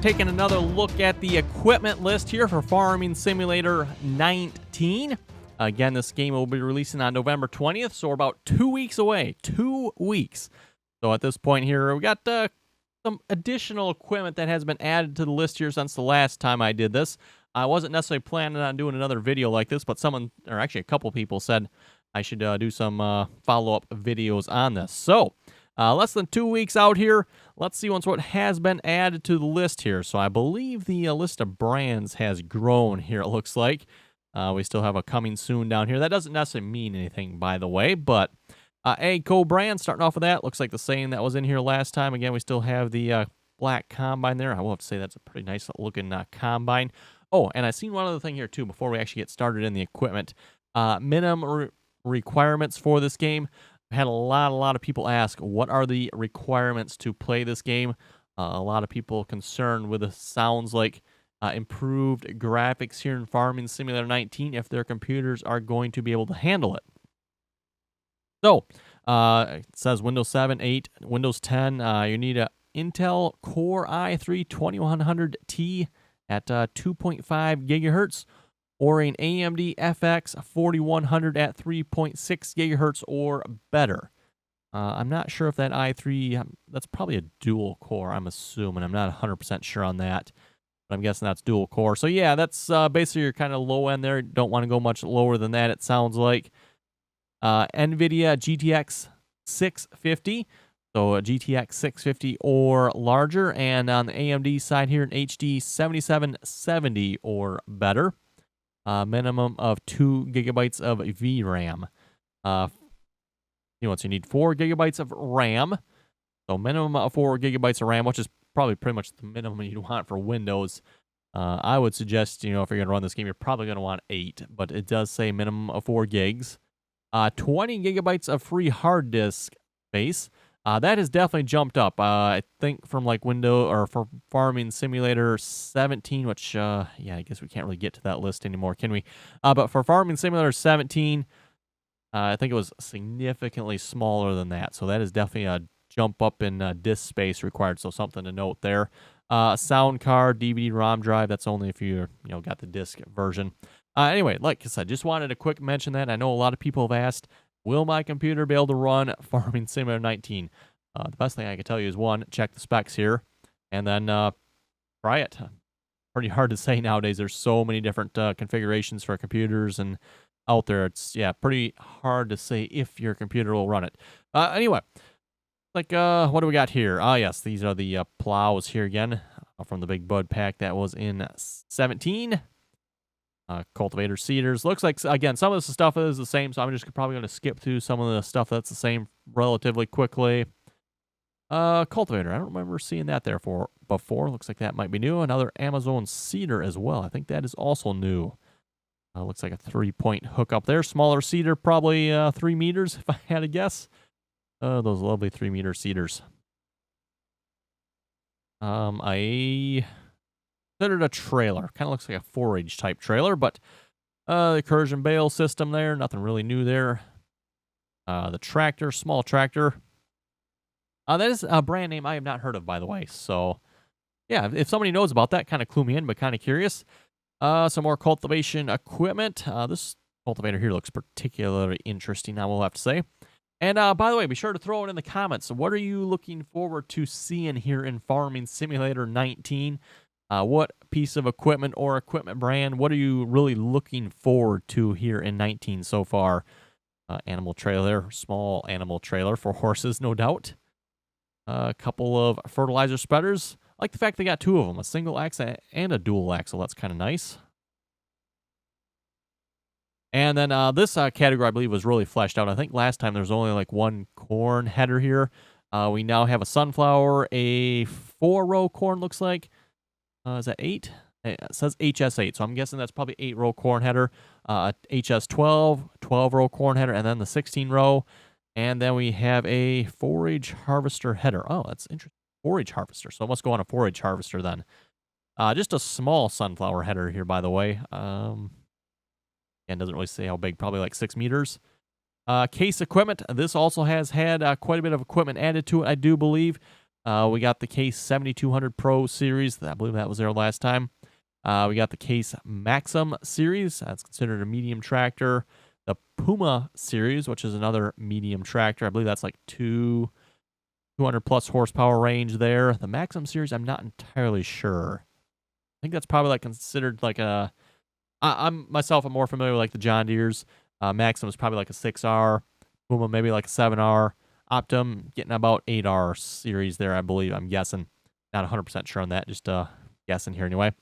taking another look at the equipment list here for Farming Simulator 19. Again, this game will be releasing on November 20th, so we're about 2 weeks away. 2 weeks. So at this point here, we got some additional equipment that has been added to the list here since the last time I did this. I wasn't necessarily planning on doing another video like this, but someone, or actually a couple people, said I should do some follow-up videos on this. So, less than 2 weeks out here. Let's see what has been added to the list here. So I believe the list of brands has grown here, it looks like. We still have a coming soon down here. That doesn't necessarily mean anything, by the way, but AGCO brand, starting off with that, looks like the same that was in here last time. Again, we still have the black combine there. I will have to say that's a pretty nice looking combine. Oh, and I seen one other thing here too before we actually get started in the equipment. Minimum requirements for this game. I had a lot of people ask, what are the requirements to play this game? A lot of people concerned with the sounds like improved graphics here in Farming Simulator 19 if their computers are going to be able to handle it. So, it says Windows 7, 8, Windows 10. You need a Intel Core i3 2100T at 2.5 gigahertz, or an AMD FX 4100 at 3.6 gigahertz or better. I'm not sure if that i3, that's probably a dual core, I'm assuming. I'm not 100% sure on that, but I'm guessing that's dual core. So yeah, that's basically your kind of low end there. Don't want to go much lower than that, it sounds like. NVIDIA GTX 650, so a GTX 650 or larger, and on the AMD side here, an HD 7770 or better. Minimum of 2 gigabytes of VRAM. You need 4 gigabytes of RAM. So minimum of 4 gigabytes of RAM, which is probably pretty much the minimum you'd want for Windows. I would suggest, if you're going to run this game, you're probably going to want 8, but it does say minimum of 4 gigs. 20 gigabytes of free hard disk space. That has definitely jumped up. I think from like for Farming Simulator 17, which, yeah, I guess we can't really get to that list anymore, can we? But for Farming Simulator 17, I think it was significantly smaller than that. So that is definitely a jump up in disk space required. So something to note there. Sound card, DVD-ROM drive. That's only if you got the disc version. Anyway, like I said, just wanted to quick mention that. I know a lot of people have asked, will my computer be able to run Farming Simulator 19? The best thing I can tell you is, one, check the specs here, and then try it. Pretty hard to say nowadays. There's so many different configurations for computers and out there. It's, pretty hard to say if your computer will run it. Anyway, what do we got here? Yes, these are the plows here again from the Big Bud pack that was in 17. Cultivator seeders. Looks like, again, some of this stuff is the same, so I'm just probably going to skip through some of the stuff that's the same relatively quickly. Cultivator. I don't remember seeing that there before. Looks like that might be new. Another Amazon seeder as well. I think that is also new. Looks like a 3-point hook up there. Smaller seeder, probably 3 meters, if I had to guess. Those lovely 3-meter seeders. I considered a trailer. Kind of looks like a forage type trailer, but the incursion bale system there, nothing really new there. The tractor, small tractor. That is a brand name I have not heard of, by the way. So, yeah, if somebody knows about that, kind of clue me in, but kind of curious. Some more cultivation equipment. This cultivator here looks particularly interesting, I will have to say. And by the way, be sure to throw it in the comments. What are you looking forward to seeing here in Farming Simulator 19? What piece of equipment or equipment brand, what are you really looking forward to here in 19 so far? Animal trailer, small animal trailer for horses, no doubt. A couple of fertilizer spreaders. I like the fact they got 2 of them, a single axle and a dual axle. That's kind of nice. And then this category, I believe, was really fleshed out. I think last time there was only like 1 corn header here. We now have a sunflower, a 4-row corn, looks like. Is that 8? It says HS8, so I'm guessing that's probably 8-row corn header. HS12, 12-row corn header, and then the 16-row. And then we have a forage harvester header. Oh, that's interesting. Forage harvester. So it must go on a forage harvester then. Just a small sunflower header here, by the way. And doesn't really say how big, probably like 6 meters. Case equipment. This also has had quite a bit of equipment added to it, I do believe. We got the Case 7200 Pro Series. I believe that was there last time. We got the Case Maxim Series. That's considered a medium tractor. The Puma Series, which is another medium tractor. I believe that's like 200 plus horsepower range there. The Maxim Series, I'm not entirely sure. I think that's probably like considered like a. I'm myself, I'm more familiar with like the John Deere's. Maxim is probably like a 6R. Puma maybe like a 7R. Optum getting about 8R series there, I believe. I'm guessing. Not 100% sure on that. Just guessing here anyway.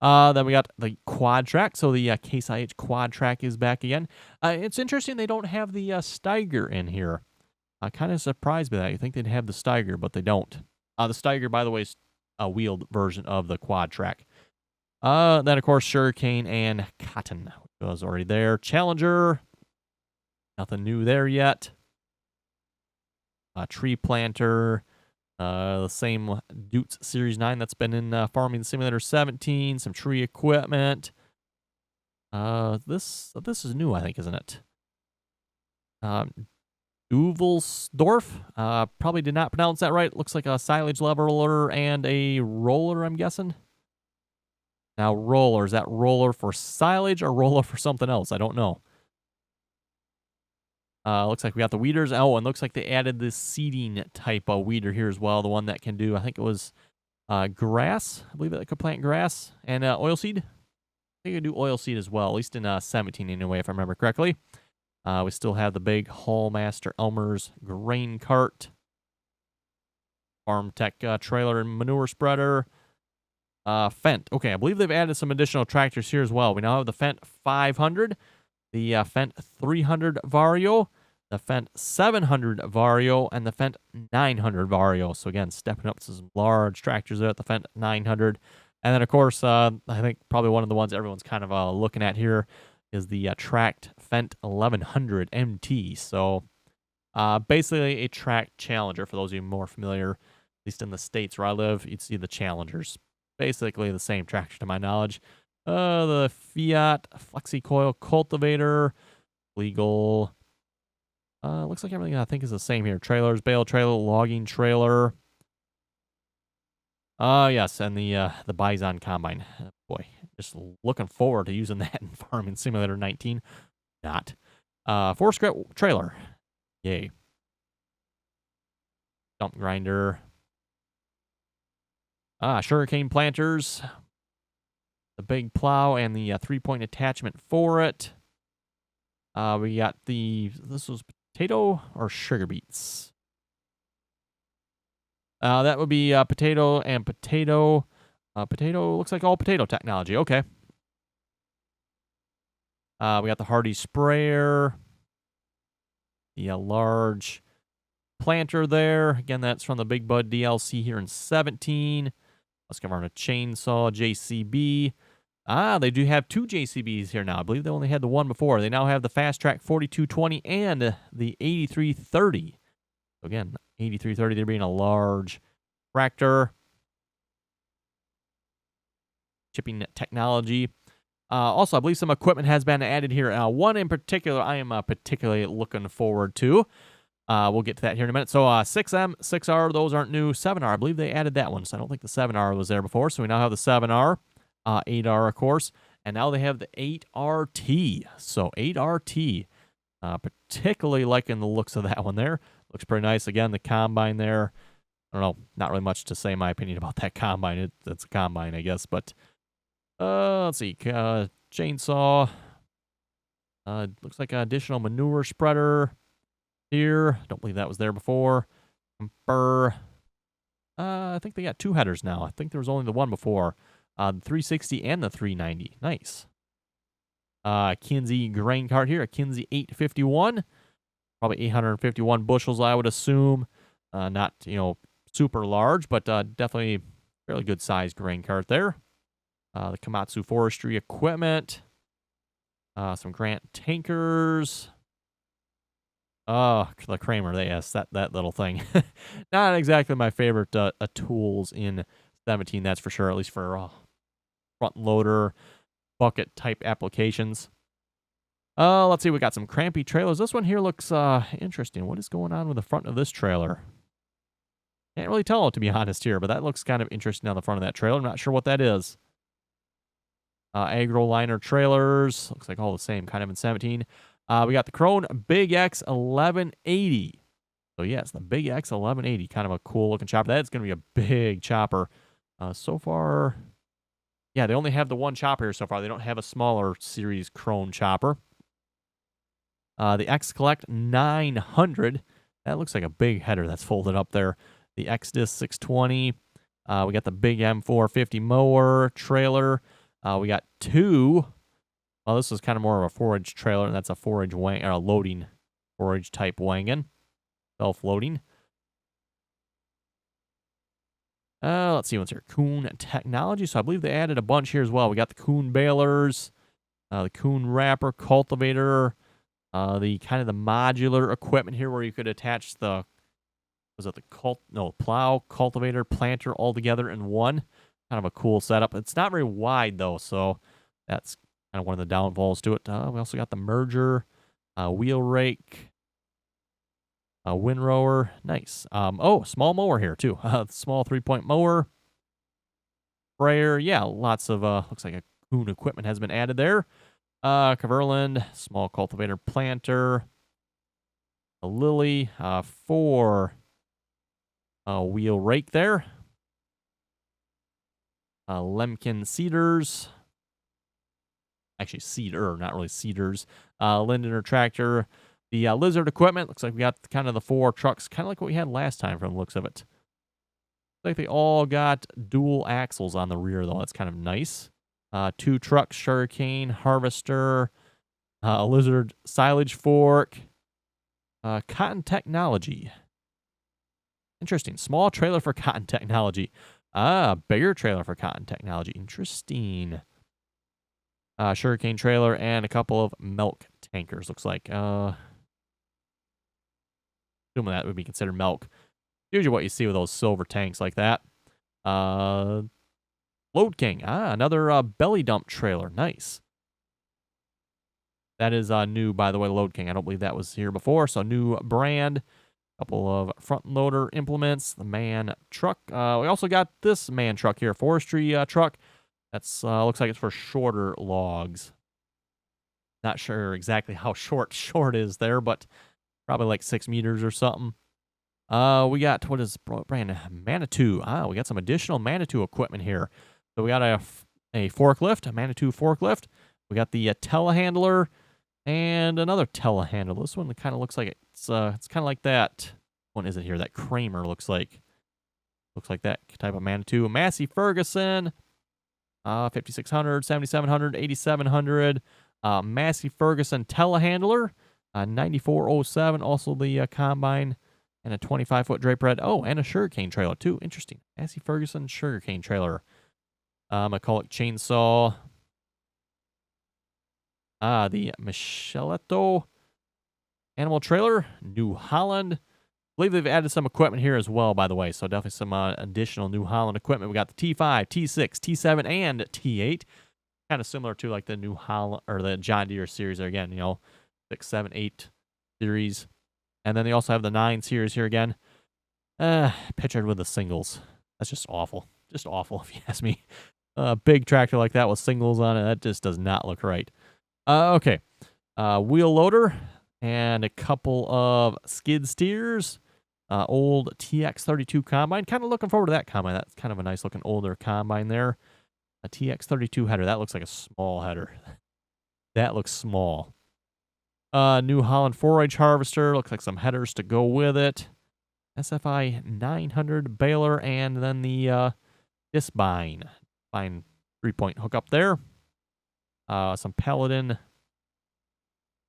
Then we got the Quad Track. So the Case IH Quad Track is back again. It's interesting they don't have the Steiger in here. Kind of surprised by that. You think they'd have the Steiger, but they don't. The Steiger, by the way, is a wheeled version of the Quad Track. Then, of course, Sugarcane and Cotton was already there. Challenger, nothing new there yet. Tree Planter, the same Dutes Series 9 that's been in Farming Simulator 17. Some tree equipment. This is new, I think, isn't it? Duvelsdorf. Probably did not pronounce that right. Looks like a silage leveler and a roller, I'm guessing. Now, roller. Is that roller for silage or roller for something else? I don't know. Looks like we got the weeders. Oh, and looks like they added this seeding type of weeder here as well. The one that can do, I think it was grass. I believe that could plant grass and oilseed. I think it could do oilseed as well, at least in 17 anyway, if I remember correctly. We still have the big Hallmaster Elmer's grain cart. Farm Tech trailer and manure spreader. Fendt. Okay, I believe they've added some additional tractors here as well. We now have the Fendt 500, the Fendt 300 Vario, the Fendt 700 Vario, and the Fendt 900 Vario. So again, stepping up to some large tractors there at the Fendt 900. And then, of course, I think probably one of the ones everyone's kind of looking at here is the tracked Fendt 1100 MT. So basically a tracked Challenger. For those of you more familiar, at least in the states where I live, you'd see the Challengers. Basically the same tractor to my knowledge. The Fiat FlexiCoil Cultivator, legal. Looks like everything I think is the same here. Trailers, bale trailer, logging trailer. Yes, and the Bison Combine. Boy, just looking forward to using that in Farming Simulator 19. Not. Forest trailer. Yay. Dump grinder. Sugarcane planters, the big plow, and the 3-point attachment for it. We got this was potato or sugar beets? That would be potato and potato. Potato looks like all potato technology. Okay. We got the Hardy sprayer, the large planter there. Again, that's from the Big Bud DLC here in 17. Let's come on a chainsaw JCB. They do have two JCBs here now. I believe they only had the one before. They now have the Fast Track 4220 and the 8330. So again, 8330, they're being a large tractor. Chipping technology. Also, I believe some equipment has been added here. One in particular I am particularly looking forward to. We'll get to that here in a minute. So 6M, 6R, those aren't new. 7R, I believe they added that one. So I don't think the 7R was there before. So we now have the 7R, 8R, of course. And now they have the 8RT. So 8RT, particularly liking the looks of that one there. Looks pretty nice. Again, the combine there. I don't know, not really much to say in my opinion about that combine. It's a combine, I guess. But let's see. Chainsaw. Looks like an additional manure spreader. Here, don't believe that was there before. I think they got two headers now. I think there was only the one before. The 360 and the 390. Nice. Kinsey grain cart here, a Kinsey 851. Probably 851 bushels, I would assume. Not, super large, but definitely fairly good sized grain cart there. The Komatsu forestry equipment. Some Grant tankers. Oh, the Kramer, yes, that little thing. Not exactly my favorite tools in 17, that's for sure, at least for front loader, bucket type applications. Let's see, we got some crampy trailers. This one here looks interesting. What is going on with the front of this trailer? Can't really tell, to be honest here, but that looks kind of interesting on the front of that trailer. I'm not sure what that is. AgroLiner trailers. Looks like all the same, kind of in 17. We got the Krone Big X 1180. So, yes, the Big X 1180. Kind of a cool looking chopper. That's going to be a big chopper. So far, yeah, they only have the one chopper here so far. They don't have a smaller series Krone chopper. The X-Collect 900. That looks like a big header that's folded up there. The X-Disc 620. We got the big M450 mower trailer. We got two. Well, this is kind of more of a forage trailer, and that's a forage or a loading forage type wagon. Self-loading. Let's see what's here. Coon technology. So I believe they added a bunch here as well. We got the Coon balers, the Coon wrapper, cultivator, the kind of the modular equipment here where you could attach the plow, cultivator, planter all together in one. Kind of a cool setup. It's not very wide though, so that's kind of one of the downfalls to it. We also got the merger, wheel rake, windrower. Nice. Small mower here too. Small 3-point mower. Sprayer. Yeah, lots of looks like a Coon equipment has been added there. Caverland, small cultivator planter. A Lily, 4 wheel rake there. Lemken seeders. Actually, seeder, not really seeders. Lindener tractor. The Lizard equipment. Looks like we got kind of the 4 trucks, kind of like what we had last time from the looks of it. Looks like they all got dual axles on the rear, though. That's kind of nice. 2 trucks, sugarcane, harvester, a Lizard silage fork, cotton technology. Interesting. Small trailer for cotton technology. Bigger trailer for cotton technology. Interesting. Sugarcane trailer and a couple of milk tankers, looks like. Assuming that would be considered milk. Usually what you see with those silver tanks like that. Load King. Another belly dump trailer. Nice. That is new, by the way, Load King. I don't believe that was here before. So new brand. Couple of front loader implements. The man truck. We also got this man truck here. Forestry truck. That's looks like it's for shorter logs. Not sure exactly how short is there, but probably like 6 meters or something. We got, what is brand? Manitou. We got some additional Manitou equipment here. So we got a forklift, a Manitou forklift. We got the telehandler and another telehandler. This one kind of looks like it's kind of like that. What is it here? That Kramer looks like. Looks like that type of Manitou. Massey Ferguson. 5600, 7700, 8700. Massey Ferguson telehandler. 9407. Also the combine. And a 25-foot drape red. Oh, and a sugarcane trailer, too. Interesting. Massey Ferguson sugarcane trailer. McCulloch chainsaw. The Micheletto animal trailer. New Holland. I believe they've added some equipment here as well, by the way. So definitely some additional New Holland equipment. We got the T5, T6, T7, and T8. Kind of similar to like the New Holland or the John Deere series there again. 6, 7, 8 series. And then they also have the 9 series here again. Pictured with the singles. That's just awful. Just awful, if you ask me. A big tractor like that with singles on it, that just does not look right. Okay. Wheel loader and a couple of skid steers. Old TX32 combine. Kind of looking forward to that combine. That's kind of a nice looking older combine there. A TX32 header. That looks like a small header. That looks small. New Holland 4H harvester. Looks like some headers to go with it. SFI 900 baler. And then the Disbine. Fine 3-point hookup there. Some Paladin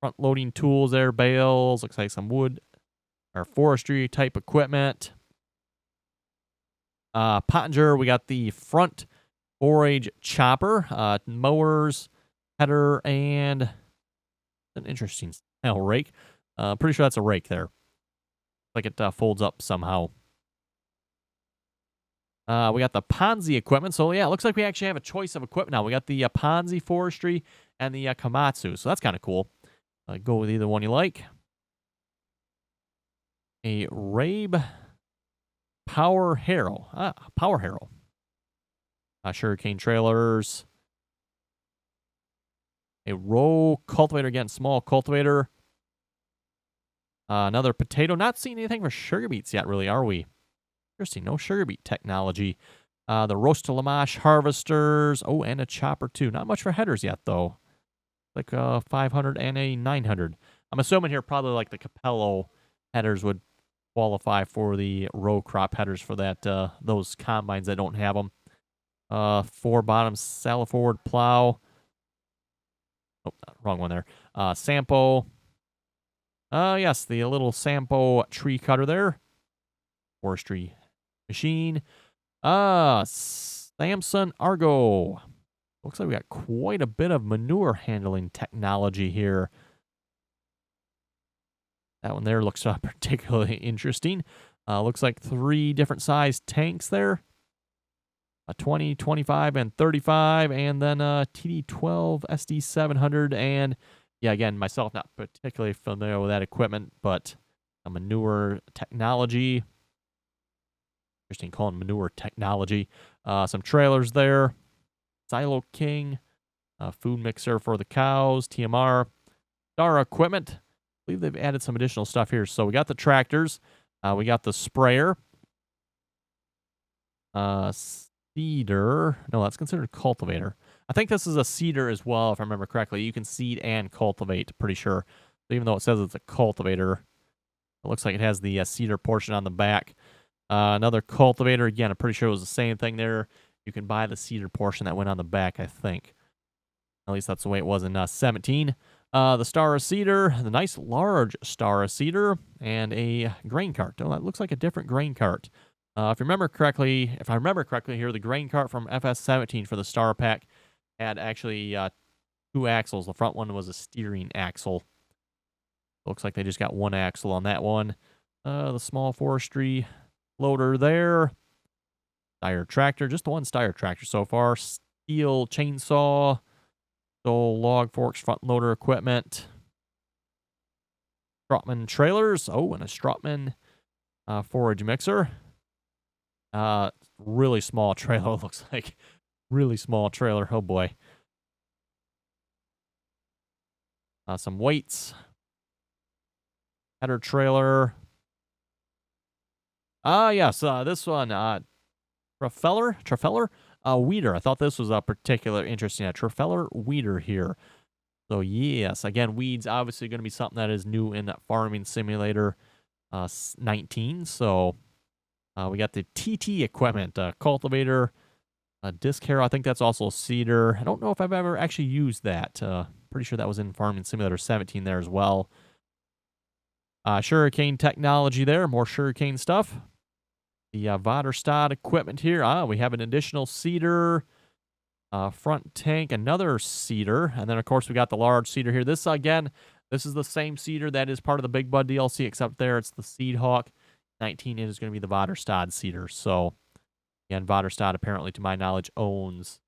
front loading tools there. Bales. Looks like some wood or forestry type equipment. Pottinger. We got the front 4H chopper. Mowers. Header. And an interesting style rake. Pretty sure that's a rake there. Like it folds up somehow. We got the Ponzi equipment. So, yeah, it looks like we actually have a choice of equipment now. We got the Ponzi forestry and the Komatsu. So, that's kind of cool. Go with either one you like. A Rabe Power Harrow. Power Harrow. Sugarcane trailers. A row cultivator, again, small cultivator. Another potato. Not seeing anything for sugar beets yet, really, are we? Interesting. No sugar beet technology. The Roast-to-Lamash harvesters. Oh, and a chopper, too. Not much for headers yet, though. Like 500 and a 900. I'm assuming here probably like the Capello headers would qualify for the row crop headers for that. Those combines that don't have them. 4 bottom salad forward plow. Oh, wrong one there. Sampo. Yes, the little Sampo tree cutter there. Forestry machine. Samson Argo. Looks like we got quite a bit of manure handling technology here. That one there looks particularly interesting. Looks like 3 different size tanks there. A 20, 25, and 35, and then TD12, SD700, and yeah, again, myself not particularly familiar with that equipment, but a manure technology. Interesting calling manure technology. Some trailers there. Silo King, food mixer for the cows, TMR, Star equipment. I believe they've added some additional stuff here. So we got the tractors, we got the sprayer, seeder. No, that's considered a cultivator. I think this is a seeder as well, if I remember correctly. You can seed and cultivate, pretty sure. So even though it says it's a cultivator, it looks like it has the seeder portion on the back. Another cultivator. Again, I'm pretty sure it was the same thing there. You can buy the seeder portion that went on the back, I think. At least that's the way it was in 17. The Star Seeder, the nice large Star Seeder, and a grain cart. Oh, that looks like a different grain cart. If I remember correctly here, the grain cart from FS17 for the Star Pack had actually 2 axles. The front one was a steering axle. Looks like they just got 1 axle on that one. The small forestry loader there. Steyr tractor, just the 1 Steyr tractor so far. Steel chainsaw, log forks, front loader equipment. Strotman trailers. Oh, and a Strotman forage mixer. Really small trailer, looks like. Really small trailer. Oh boy. Some weights. Header trailer. Yes, this one, Trefeller weeder. I thought this was a particular interesting. A Trefeller weeder here. So yes, again, weeds obviously going to be something that is new in Farming Simulator 19. So we got the TT equipment, cultivator, disc harrow. I think that's also a seeder. I don't know if I've ever actually used that. Pretty sure that was in Farming Simulator 17 there as well. Sugarcane technology there, more sugarcane stuff. The Vaderstad equipment here. We have an additional seeder, front tank, another seeder, and then of course we got the large seeder here. This again, this is the same seeder that is part of the Big Bud DLC, except there it's the Seed Hawk. 19 is going to be the Vaderstad seeder. So again, Vaderstad apparently, to my knowledge, owns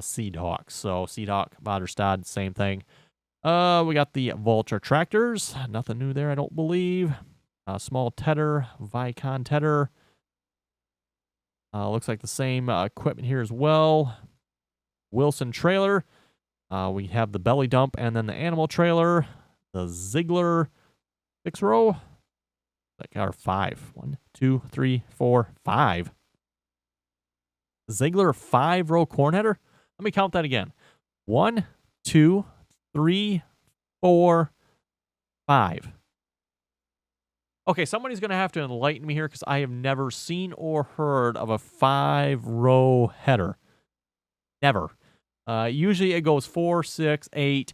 Seed Hawk. So Seed Hawk, Vaderstad, same thing. We got the Vulture tractors. Nothing new there, I don't believe. Small tedder, Vicon tedder. Looks like the same equipment here as well. Wilson trailer. We have the belly dump and then the animal trailer. The Ziegler 6-row. Like our 5. 1, 2, 3, 4, 5. Ziegler 5-row corn header. Let me count that again. 1, 2, 3, 4, 5. Okay, somebody's going to have to enlighten me here because I have never seen or heard of a 5-row header. Never. Usually it goes 4, 6, 8,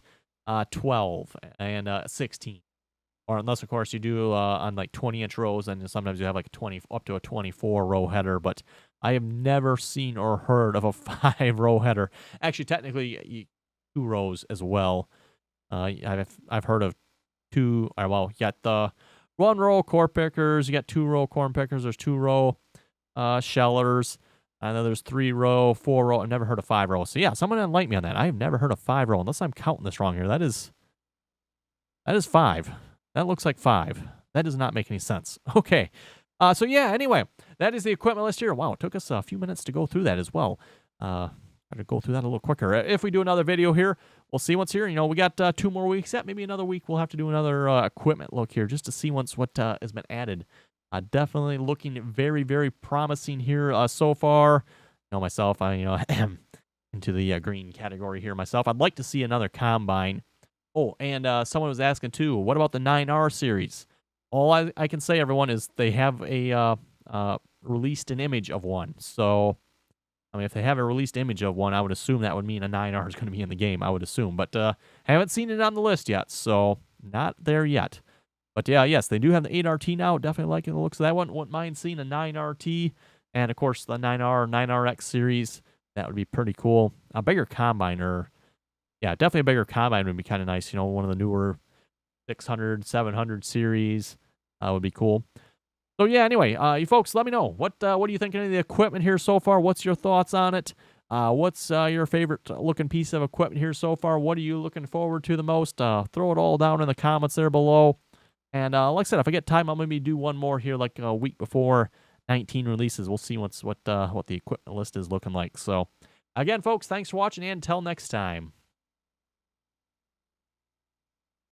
12, and 16. Or unless, of course, you do on like 20-inch rows, and sometimes you have like up to a 24-row header. But I have never seen or heard of a 5-row header. Actually, technically, 2 rows as well. I've heard of 2. Well, you got the 1-row corn pickers. You got 2-row corn pickers. There's 2-row shellers. And then there's 3-row, 4-row. I've never heard of 5-row. So yeah, someone enlighten me on that. I have never heard of 5-row unless I'm counting this wrong here. That is 5. That looks like 5. That does not make any sense. Okay. So yeah, anyway, that is the equipment list here. Wow, it took us a few minutes to go through that as well. Try to go through that a little quicker. If we do another video here, we'll see what's here. You know, we got 2 more weeks yet. Maybe another week we'll have to do another equipment look here just to see what has been added. Definitely looking very, very promising here so far. You know, myself, I am into the green category here myself. I'd like to see another combine. Oh, and someone was asking too, what about the 9R series? All I can say, everyone, is they have a released an image of one. So, I mean, if they have a released image of one, I would assume that would mean a 9R is going to be in the game, I would assume. But haven't seen it on the list yet, so not there yet. But yeah, yes, they do have the 8RT now. Definitely liking the looks of that one. Wouldn't mind seeing a 9RT. And, of course, the 9R, 9RX series. That would be pretty cool. A bigger combine, or, yeah, definitely a bigger combine would be kind of nice. You know, one of the newer 600, 700 series would be cool. So yeah, anyway, you folks, let me know what do you think of the equipment here so far? What's your thoughts on it? What's your favorite looking piece of equipment here so far? What are you looking forward to the most? Throw it all down in the comments there below. And like I said, if I get time, I'll maybe do one more here, like a week before 19 releases. We'll see what the equipment list is looking like. So again, folks, thanks for watching, and until next time.